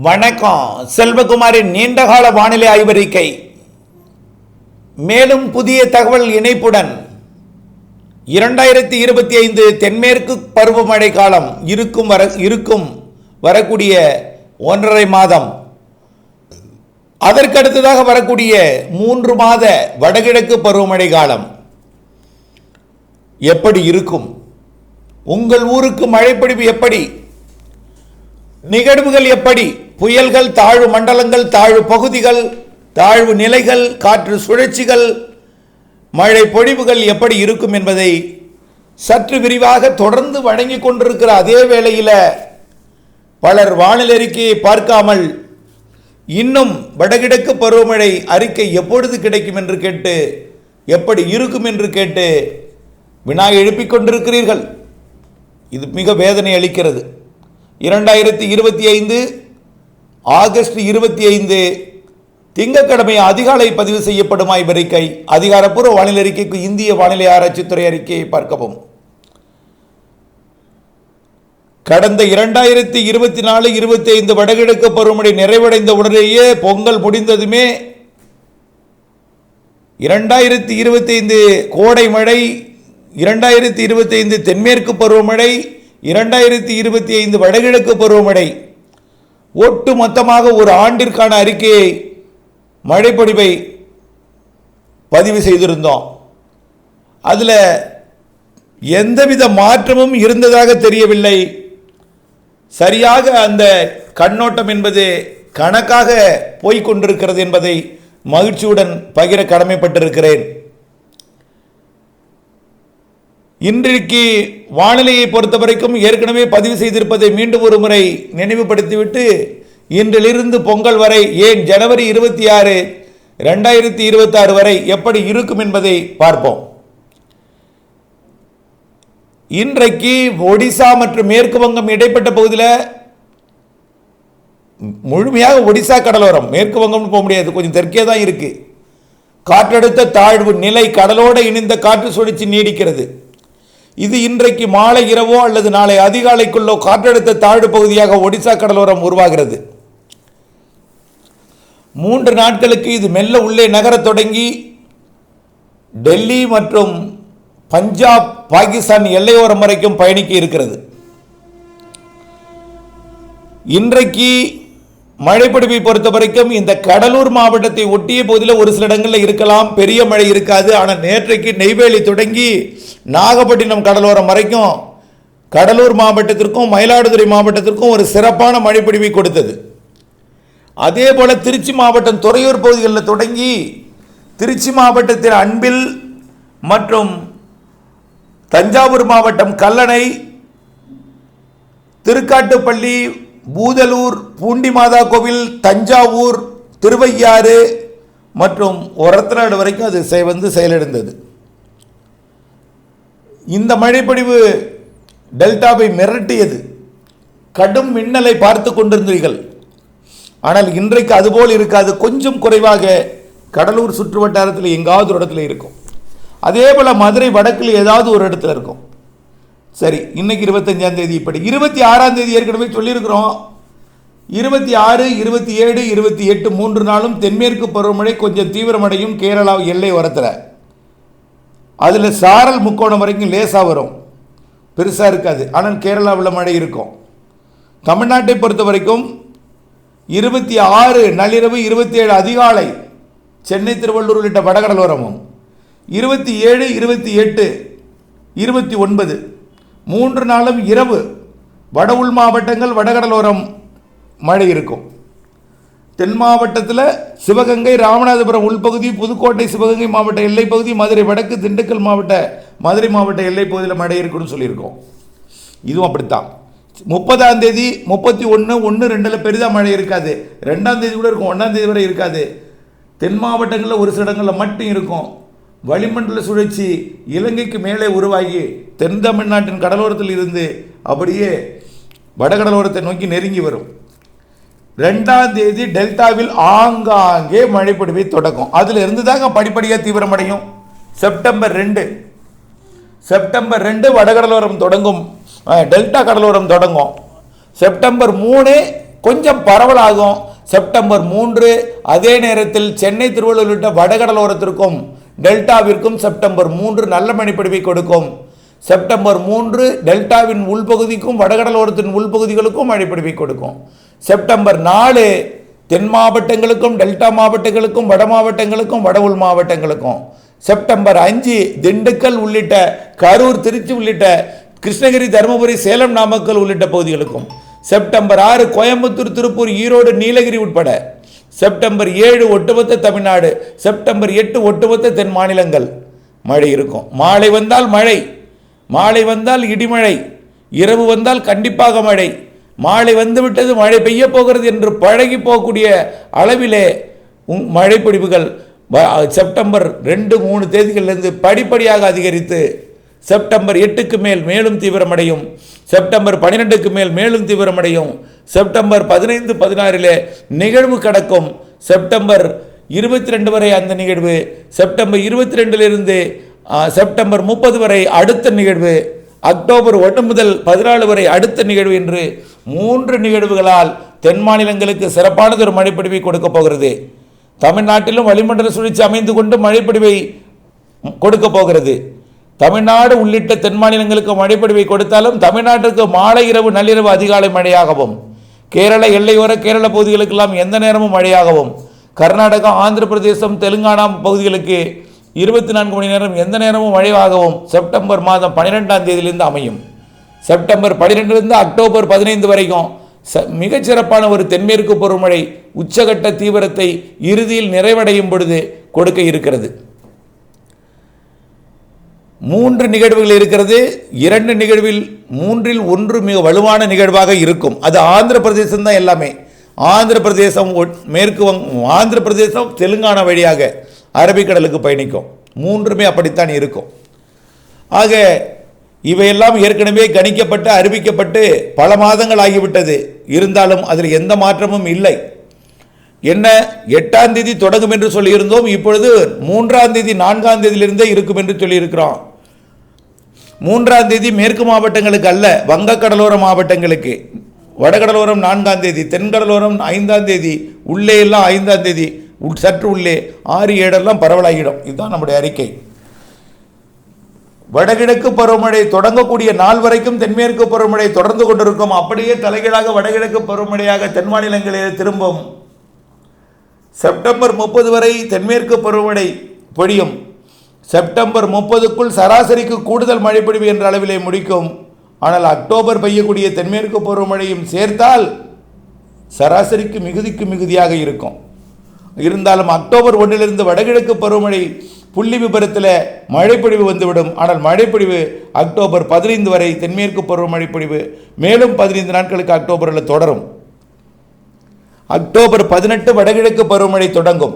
வணக்கம். செல்வகுமாரின் நீண்டகால வானிலை ஆய்வறிக்கை. மேலும் புதிய தகவல் இணைப்புடன் 2025 தென்மேற்கு பருவமழை காலம் இருக்கும் வரக்கூடிய 1.5 மாதம், அதற்கடுத்ததாக வரக்கூடிய 3 மாத வடகிழக்கு பருவமழை காலம் எப்படி இருக்கும்? உங்கள் ஊருக்கு மழைப்பொழிவு எப்படி? நிகழ்வுகள் எப்படி? புயல்கள், தாழ்வு மண்டலங்கள், தாழ்வு பகுதிகள், தாழ்வு நிலைகள், காற்று சுழற்சிகள், மழை பொழிவுகள் எப்படி இருக்கும் என்பதை சற்று விரிவாக தொடர்ந்து வழங்கி கொண்டிருக்கிற அதே வேளையில் பலர் வானிலை அறிக்கையை பார்க்காமல் இன்னும் வடகிழக்கு பருவமழை அறிக்கை எப்பொழுது கிடைக்கும் என்று கேட்டு, எப்படி இருக்கும் என்று கேட்டு வினா எழுப்பிக் கொண்டிருக்கிறீர்கள். இது மிக வேதனை அளிக்கிறது. 2025 ஆகஸ்ட் 25 திங்கட்கிழமை அதிகாலை பதிவு செய்யப்படும் ஆய்வறிக்கை. அதிகாரப்பூர்வ வானிலை அறிக்கைக்கு இந்திய வானிலை ஆராய்ச்சித்துறை அறிக்கையை பார்க்கவும். கடந்த 2024-25 வடகிழக்கு பருவமழை நிறைவடைந்த உடனேயே, பொங்கல் முடிந்ததுமே 2025 கோடை மழை, 2025 தென்மேற்கு பருவமழை, 2025 வடகிழக்கு பருவமழை, ஒட்டு மொத்தமாக ஒரு ஆண்டிற்கான அறிக்கையை, மழைப்பொழிவை பதிவு செய்திருந்தோம். அதில் எந்தவித மாற்றமும் இருந்ததாக தெரியவில்லை. சரியாக அந்த கண்ணோட்டம் என்பது கணக்காக போய்கொண்டிருக்கிறது என்பதை மகிழ்ச்சியுடன் பகிர கடமைப்பட்டிருக்கிறேன். இன்றைக்கு வானிலையை பொறுத்தவரைக்கும் ஏற்கனவே பதிவு செய்திருப்பதை மீண்டும் ஒரு முறை நினைவுபடுத்திவிட்டு, இன்றிலிருந்து பொங்கல் வரை, ஏன் ஜனவரி 26, 2026 வரை எப்படி இருக்கும் என்பதை பார்ப்போம். இன்றைக்கு ஒடிசா மற்றும் மேற்கு வங்கம் இடைப்பட்ட பகுதியில் முழுமையாக ஒடிசா கடலோரம், மேற்கு வங்கம் போக முடியாது, கொஞ்சம் தெற்கே தான் இருக்கு. காற்றழுத்த தாழ்வு நிலை கடலோடு இணைந்த காற்று சுழற்சி நீடிக்கிறது. இது இன்றைக்கு மாலை இரவோ அல்லது நாளை அதிகாலைக்குள்ளோ காற்றழுத்த தாழ்வு பகுதியாக ஒடிசா கடலோரம் உருவாகிறது. 3 நாட்களுக்கு இது மெல்ல உள்ளே நகரத் தொடங்கி டெல்லி மற்றும் பஞ்சாப், பாகிஸ்தான் எல்லையோரம் வரைக்கும் பயணிக்க இருக்கிறது. இன்றைக்கு மழைப்பொழிவை பொறுத்த வரைக்கும் இந்த கடலூர் மாவட்டத்தை ஒட்டிய பகுதியில் ஒரு சில இடங்களில் இருக்கலாம், பெரிய மழை இருக்காது. ஆனால் நேற்றைக்கு நெய்வேலி தொடங்கி நாகப்பட்டினம் கடலோரம் வரைக்கும் கடலூர் மாவட்டத்திற்கும் மயிலாடுதுறை மாவட்டத்திற்கும் ஒரு சிறப்பான மழைப்பொழிவை கொடுத்தது. அதே போல திருச்சி மாவட்டம் துறையூர் பகுதிகளில் தொடங்கி திருச்சி மாவட்டத்தின் அன்பில் மற்றும் தஞ்சாவூர் மாவட்டம் கல்லணை, திருக்காட்டுப்பள்ளி, பூதலூர், பூண்டி மாதா கோவில், தஞ்சாவூர், திருவையாறு மற்றும் ஒரத்தநாடு வரைக்கும் அது செயலிழந்தது. இந்த மழைப்பொழிவு டெல்டாவை மிரட்டியது. கடும் மின்னலை பார்த்து கொண்டிருந்தீர்கள். ஆனால் இன்றைக்கு அதுபோல் இருக்காது. கொஞ்சம் குறைவாக கடலூர் சுற்று வட்டாரத்தில் எங்காவது ஒரு இடத்துல இருக்கும். அதே போல் மதுரை வடக்கில் ஏதாவது ஒரு இடத்துல இருக்கும். சரி, இன்னைக்கு 25ஆம் தேதி. இப்படி 26ஆம் தேதி ஏற்கனவே சொல்லியிருக்கிறோம். 26, 27, 28 3 நாளும் தென்மேற்கு பருவமழை கொஞ்சம் தீவிரமடையும். கேரளா எல்லை ஓரத்தில் அதில் சாரல் முக்கோணம் வரைக்கும் லேசாக வரும், பெருசாக இருக்காது. ஆனால் கேரளாவில் மழை இருக்கும். தமிழ்நாட்டை பொறுத்த வரைக்கும் 26 நள்ளிரவு, 27 அதிகாலை சென்னை, திருவள்ளூர் உள்ளிட்ட வடகடலோரமும், 27, 28, 29 3 நாளும் இரவு வட உள் மாவட்டங்கள், வடகடலோரம் மழை இருக்கும். தென் மாவட்டத்தில் சிவகங்கை, ராமநாதபுரம் உள்பகுதி, புதுக்கோட்டை, சிவகங்கை மாவட்ட எல்லைப்பகுதி, மதுரை வடக்கு, திண்டுக்கல் மாவட்ட, மதுரை மாவட்ட எல்லைப்பகுதியில் மழை இருக்குன்னு சொல்லியிருக்கோம். இதுவும் அப்படித்தான். 30ஆம் தேதி, 31, 1, 2 பெரிதாக மழை இருக்காது. 2ஆம் தேதி கூட இருக்கும், 1ஆம் தேதி வரை இருக்காது. தென் மாவட்டங்களில் ஒரு சில இடங்களில் மட்டும் இருக்கும். வளிமண்டல சுழற்சி இலங்கைக்கு மேலே உருவாகி தென் தமிழ்நாட்டின் கடலோரத்தில் இருந்து அப்படியே வடகடலோரத்தை நோக்கி நெருங்கி வரும். 2ஆம் தேதி டெல்டாவில் ஆங்காங்கே மழைப்பொழிவை தொடக்கும். அதில் இருந்து தாங்க படிப்படியாக தீவிரமடையும். செப்டம்பர் 2 வடகடலோரம் தொடங்கும், டெல்டா கடலோரம் தொடங்கும். செப்டம்பர் 3 கொஞ்சம் பரவலாகும். செப்டம்பர் 3 அதே நேரத்தில் சென்னை திருவள்ளூர் உள்ளிட்ட வடகடலோரத்திற்கும் டெல்டாவிற்கும் செப்டம்பர் 3 நல்ல மழைப்பொழிவை கொடுக்கும். செப்டம்பர் 3 டெல்டாவின் உள்பகுதிக்கும் வடகடலோரத்தின் உள்பகுதிகளுக்கும் மழைப்பொழிவை கொடுக்கும். செப்டம்பர் 4 தென் மாவட்டங்களுக்கும் டெல்டா மாவட்டங்களுக்கும் வட மாவட்டங்களுக்கும் வட உள் மாவட்டங்களுக்கும். செப்டம்பர் 5 திண்டுக்கல் உள்ளிட்ட கரூர் திருச்சி உள்ளிட்ட கிருஷ்ணகிரி தருமபுரி சேலம் நாமக்கல் உள்ளிட்ட பகுதிகளுக்கும். செப்டம்பர் 6 கோயம்புத்தூர் திருப்பூர் ஈரோடு நீலகிரி உட்பட. செப்டம்பர் 7 ஒட்டுமொத்த தமிழ்நாடு. செப்டம்பர் 8 ஒட்டுமொத்த தென் மாநிலங்கள் மழை இருக்கும். மாலை வந்தால் மழை, மாலை வந்தால் இடிமழை, இரவு வந்தால் கண்டிப்பாக மழை. மாலை வந்துவிட்டது மழை பெய்ய போகிறது என்று பழகி போகக்கூடிய அளவிலே மழை பொழிவுகள் செப்டம்பர் 2-3 தேதிகளிலிருந்து படிப்படியாக அதிகரித்து செப்டம்பர் 8க்கு மேல் மேலும் தீவிரமடையும். செப்டம்பர் 12க்கு மேல் மேலும் தீவிரமடையும். செப்டம்பர் 15-16 நிகழ்வு கடக்கும். செப்டம்பர் 22 வரை அந்த நிகழ்வு. செப்டம்பர் 22 செப்டம்பர் 30 வரை அடுத்த நிகழ்வு. அக்டோபர் 1 முதல் 14 வரை அடுத்த நிகழ்வு என்று 3 நிகழ்வுகளால் தென் மாநிலங்களுக்கு சிறப்பானதொரு மழைப்பொழிவை கொடுக்க போகிறது. தமிழ்நாட்டிலும் வளிமண்டல சுழற்சி அமைந்து கொண்டு மழைப்பொழிவை கொடுக்க போகிறது. தமிழ்நாடு உள்ளிட்ட தென் மாநிலங்களுக்கு மழைப்பொழிவை கொடுத்தாலும் தமிழ்நாட்டிற்கு மாலை இரவு நள்ளிரவு அதிகாலை மழையாகவும், கேரள எல்லையோர கேரள பகுதிகளுக்கெல்லாம் எந்த நேரமும் மழையாகவும், கர்நாடகா ஆந்திர பிரதேசம் தெலுங்கானா பகுதிகளுக்கு 24 மணி நேரம் எந்த நேரமும் மழையாகவும் செப்டம்பர் மாதம் 12ஆம் தேதியிலிருந்து அமையும். செப்டம்பர் 12 அக்டோபர் 15 வரைக்கும் மிகச்சிறப்பான ஒரு தென்மேற்கு பருவமழை உச்சகட்ட தீவிரத்தை இறுதியில் நிறைவடையும் பொழுது கொடுக்க இருக்கிறது. 3 நிகழ்வுகள் இருக்கிறது. 2 நிகழ்வில் 3இல் 1 மிக வலுவான நிகழ்வாக இருக்கும். அது ஆந்திர பிரதேசம் தான். எல்லாமே ஆந்திர பிரதேசம் மேற்கு ஆந்திர பிரதேசம் தெலுங்கானா வழியாக அரபிக்கடலுக்கு பயணிக்கும். 3மே அப்படித்தான் இருக்கும். ஆக இவையெல்லாம் ஏற்கனவே கணிக்கப்பட்டு அறிவிக்கப்பட்டு பல மாதங்கள் ஆகிவிட்டது. இருந்தாலும் அதில் எந்த மாற்றமும் இல்லை. என்ன 8ஆம் தேதி தொடங்கும் என்று சொல்லியிருந்தோம். இப்பொழுது 3ஆம் தேதி 4ஆம் தேதியிலிருந்தே இருக்கும் என்று சொல்லியிருக்கிறோம். 3ஆம் தேதி மேற்கு மாவட்டங்களுக்கு அல்ல, வங்கக்கடலோர மாவட்டங்களுக்கு. வடகடலோரம் 4ஆம் தேதி, தென்கடலோரம் 5ஆம் தேதி, உள்ளே எல்லாம் 5ஆம் தேதி, சற்று உள்ளே 6-7 பரவலாகிடும். இதுதான் நம்முடைய அறிக்கை. வடகிழக்கு பருவமழை தொடங்கக்கூடிய நாள் வரைக்கும் தென்மேற்கு பருவமழை தொடர்ந்து கொண்டிருக்கும். அப்படியே தலைகீழாக வடகிழக்கு பருவமழையாக தென் மாநிலங்களில் திரும்பும். செப்டம்பர் 30 வரை தென்மேற்கு பருவமழை பொழியும். செப்டம்பர் 30க்குள் சராசரிக்கு கூடுதல் மழைப்பொழிவு என்ற அளவிலே முடிக்கும். ஆனால் அக்டோபர் பெய்யக்கூடிய தென்மேற்கு பருவமழையும் சேர்த்தால் சராசரிக்கு மிகுதிக்கு மிகுதியாக இருக்கும். இருந்தாலும் அக்டோபர் 1 வடகிழக்கு பருவமழை புள்ளி விபரத்தில் மழைப்பொழிவு வந்துவிடும். ஆனால் மழைப்பொழிவு அக்டோபர் 15 வரை தென்மேற்கு பருவமழை பொழிவு மேலும் 15 நாட்களுக்கு அக்டோபரில் தொடரும். அக்டோபர் 18 வடகிழக்கு பருவமழை தொடங்கும்.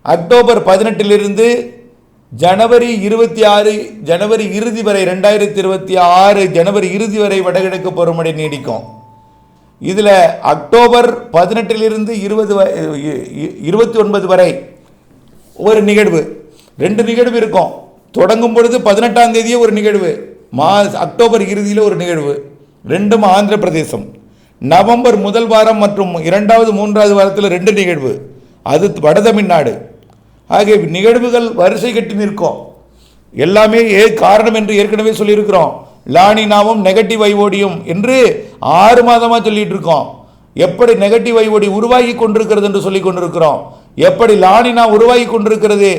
அக்டோபர் 18 ஜனவரி 26 ஜனவரி இறுதி வரை 2026 ஜனவரி இறுதி வரை வடகிழக்கு பருவமழை நீடிக்கும். இதில் அக்டோபர் 18 29 வரை ஒரு நிகழ்வு, 2 நிகழ்வு இருக்கும். தொடங்கும் பொழுது 18ஆம் தேதியே ஒரு நிகழ்வு, அக்டோபர் இறுதியில் ஒரு நிகழ்வு. 2ம் ஆந்திர பிரதேசம். நவம்பர் முதல் வாரம் மற்றும் 2வது 3வது வாரத்தில் 2 நிகழ்வு, அது வட தமிழ்நாடு. ஆகிய நிகழ்வுகள் வரிசை கட்டி நிற்கும். எல்லாமே காரணம் என்று ஏற்கனவே சொல்லியிருக்கிறோம். லானினாவும் நெகட்டிவ் ஐஓடியும் என்று 6 மாதமாக சொல்லிட்டு இருக்கோம். எப்படி நெகட்டிவ் ஐஓடி உருவாகி கொண்டிருக்கிறது என்று சொல்லி கொண்டிருக்கிறோம். எப்படி லானினா உருவாகி கொண்டிருக்கிறது.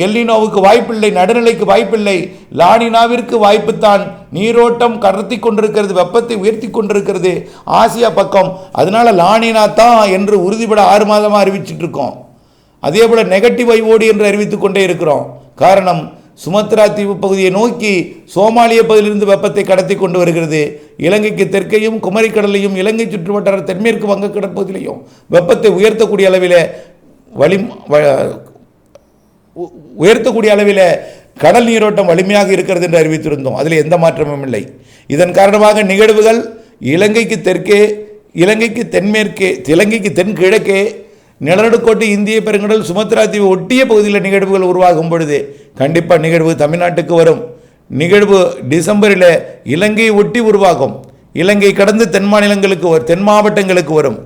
எல்லினோவுக்கு வாய்ப்பில்லை, நடுநிலைக்கு வாய்ப்பில்லை. லானினாவிற்கு வாய்ப்புத்தான். நீரோட்டம் கடத்தி கொண்டிருக்கிறது, வெப்பத்தை உயர்த்தி கொண்டிருக்கிறது ஆசியா பக்கம். அதனால லானினா தான் என்று உறுதிப்பட 6 மாதமாக அறிவிச்சிட்டு இருக்கோம். அதே போல நெகட்டிவ் ஐஓடி என்று அறிவித்துக் கொண்டே இருக்கிறோம். காரணம், சுமத்ரா தீவு பகுதியை நோக்கி சோமாலிய பகுதியிலிருந்து வெப்பத்தை கடத்தி கொண்டு வருகிறது. இலங்கைக்கு தெற்கையும் குமரிக்கடலையும் இலங்கை சுற்றுவட்டார தென்மேற்கு வங்கக்கடற்பகுதியிலையும் வெப்பத்தை உயர்த்தக்கூடிய அளவில் கடல் நீரோட்டம் வலிமையாக இருக்கிறது என்று அறிவித்திருந்தோம். அதில் எந்த மாற்றமும் இல்லை. இதன் காரணமாக நிகழ்வுகள் இலங்கைக்கு தெற்கே, இலங்கைக்கு தென்மேற்கே, இலங்கைக்கு தென்கிழக்கே, நிலநடுக்கோட்டு இந்திய பெருங்கடல் சுமத்ரா தீவு ஒட்டிய பகுதியில் நிகழ்வுகள் உருவாகும் பொழுது கண்டிப்பாக நிகழ்வு தமிழ்நாட்டுக்கு வரும். நிகழ்வு டிசம்பரில் இலங்கையை ஒட்டி உருவாகும். இலங்கை கடந்து தென் மாநிலங்களுக்கு தென் மாவட்டங்களுக்கு வரும்.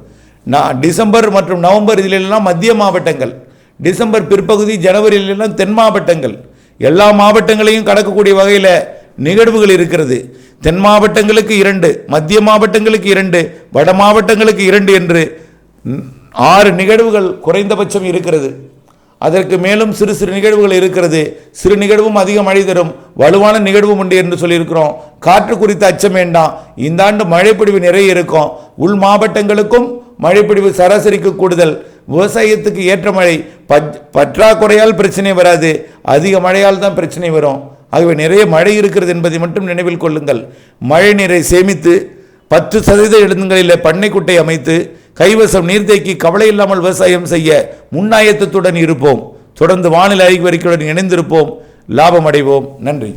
டிசம்பர் மற்றும் நவம்பர் இதிலெல்லாம் மத்திய மாவட்டங்கள், டிசம்பர் பிற்பகுதி ஜனவரியிலெல்லாம் தென் மாவட்டங்கள், எல்லா மாவட்டங்களையும் கடக்கக்கூடிய வகையில் நிகழ்வுகள் இருக்கிறது. தென் மாவட்டங்களுக்கு 2, மத்திய மாவட்டங்களுக்கு 2, வட மாவட்டங்களுக்கு 2 என்று 6 நிகழ்வுகள் குறைந்தபட்சம் இருக்கிறது. அதற்கு மேலும் சிறு சிறு நிகழ்வுகள் இருக்கிறது. சிறு நிகழ்வும் அதிக மழை தரும், வலுவான நிகழ்வும் உண்டு என்று சொல்லியிருக்கிறோம். காற்று குறித்த அச்சம் வேண்டாம். இந்த ஆண்டு மழைப்பொழிவு நிறைய இருக்கும். உள் மாவட்டங்களுக்கும் மழைப்பொழிவு சராசரிக்கு கூடுதல். விவசாயத்துக்கு ஏற்ற மழை, பற்றாக்குறையால் பிரச்சனை வராது, அதிக மழையால் தான் பிரச்சனை வரும். ஆகவே நிறைய மழை இருக்கிறது என்பதை மட்டும் நினைவில் கொள்ளுங்கள். மழை நீரை சேமித்து 10% இடங்களில் பண்ணைக்குட்டை அமைத்து கைவசம் நீர்த்தேக்கி கவலை இல்லாமல் விவசாயம் செய்ய முன்னாயத்தத்துடன் இருப்போம். தொடர்ந்து வானிலை அறிக்கையுடன் இணைந்திருப்போம். லாபம் அடைவோம். நன்றி.